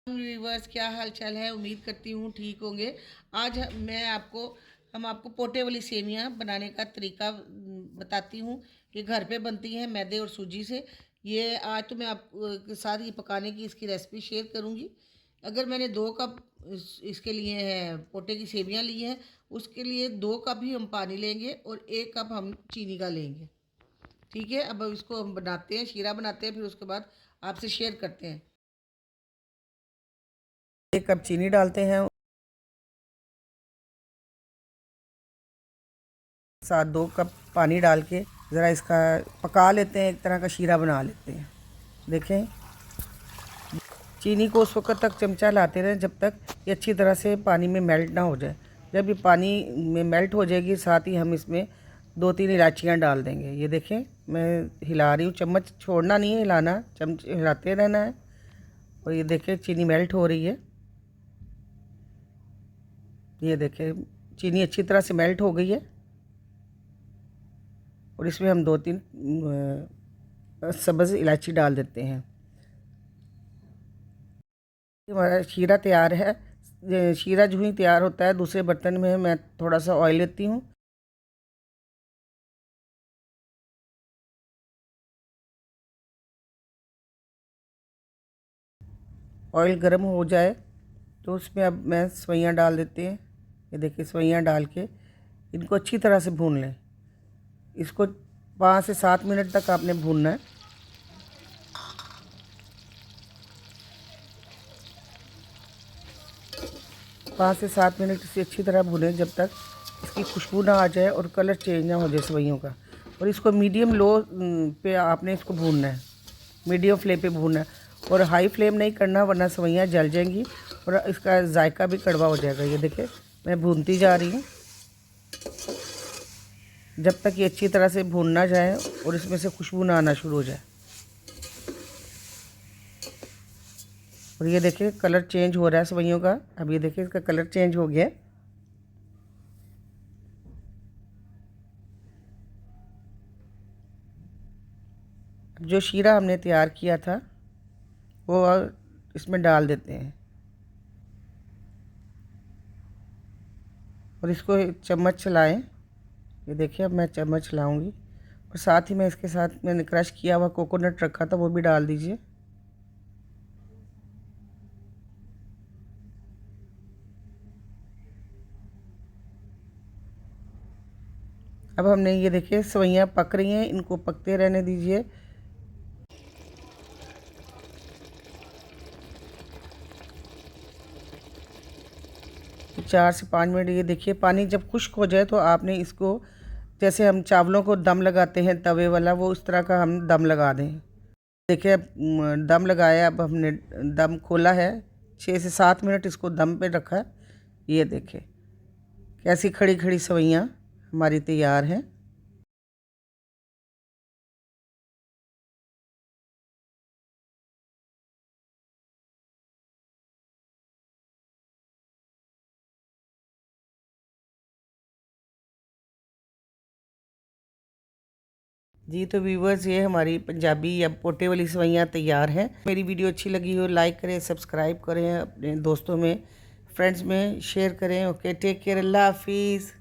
Viewers, क्या हाल चाल है। उम्मीद करती हूँ ठीक होंगे। आज हम आपको पोटे वाली सेवियाँ बनाने का तरीका बताती हूँ। ये घर पे बनती हैं मैदे और सूजी से। ये आज तो मैं आपके साथ ये पकाने की इसकी रेसिपी शेयर करूँगी। अगर मैंने 2 कप इसके लिए हैं पोटे की सेवियाँ ली हैं, उसके लिए 2 कप ही हम पानी लेंगे और 1 कप हम चीनी का लेंगे। ठीक है, अब इसको हम बनाते हैं, शीरा बनाते हैं, फिर उसके बाद आपसे शेयर करते हैं। 1 कप चीनी डालते हैं, साथ 2 कप पानी डाल के ज़रा इसका पका लेते हैं, एक तरह का शीरा बना लेते हैं। देखें, चीनी को उस वक्त तक चमचा लाते रहें जब तक ये अच्छी तरह से पानी में मेल्ट ना हो जाए। जब ये पानी में मेल्ट हो जाएगी, साथ ही हम इसमें 2-3 इलायचियाँ डाल देंगे। ये देखें, मैं हिला रही हूँ, चम्मच छोड़ना नहीं है, हिलाना, चमच हिलाते रहना है। और ये देखें, चीनी मेल्ट हो रही है। ये देखें, चीनी अच्छी तरह से मेल्ट हो गई है और इसमें हम 2-3 सब्ज़ इलायची डाल देते हैं। हमारा शीरा तैयार है। शीरा जो ही तैयार होता है, दूसरे बर्तन में मैं थोड़ा सा ऑयल लेती हूँ। ऑयल गर्म हो जाए तो उसमें अब मैं सवैयाँ डाल देते हैं। ये देखिए, सवैयाँ डाल के इनको अच्छी तरह से भून लें। इसको 5 से 7 मिनट तक आपने भूनना है। 5 से 7 मिनट इसे अच्छी तरह भूनें जब तक इसकी खुशबू ना आ जाए और कलर चेंज ना हो जाए सवैयों का। और इसको मीडियम लो पे आपने इसको भूनना है, मीडियम फ्लेम पे भूनना है और हाई फ्लेम नहीं करना, वरना सवैयाँ जल जाएंगी और इसका जायका भी कड़वा हो जाएगा। ये देखिए, मैं भूनती जा रही हूँ जब तक ये अच्छी तरह से भून ना जाए और इसमें से खुशबू ना आना शुरू हो जाए। और ये देखिए, कलर चेंज हो रहा है सवैयों का। अब ये देखिए, इसका कलर चेंज हो गया है। जो शीरा हमने तैयार किया था वो इसमें डाल देते हैं और इसको चम्मच चलाएं। ये देखिए, अब मैं चम्मच चलाऊंगी और साथ ही मैं इसके साथ मैंने क्रश किया हुआ कोकोनट रखा था, वो भी डाल दीजिए। अब हमने ये देखिए, सवैयाँ पक रही हैं, इनको पकते रहने दीजिए। तो 4 से 5 मिनट, ये देखिए, पानी जब खुश्क हो जाए तो आपने इसको, जैसे हम चावलों को दम लगाते हैं तवे वाला, वो उस तरह का हम दम लगा दें। देखिए, अब दम लगाया, अब हमने दम खोला है। 6 से 7 मिनट इसको दम पे रखा है। ये देखिए, कैसी खड़ी खड़ी सवैयाँ हमारी तैयार हैं। जी, तो व्यूवर्स, ये हमारी पंजाबी या पोटे वाली सवैयाँ तैयार हैं। मेरी वीडियो अच्छी लगी हो, लाइक करें, सब्सक्राइब करें, अपने दोस्तों में, फ्रेंड्स में शेयर करें। ओके, टेक केयर, अल्लाह हाफिज़।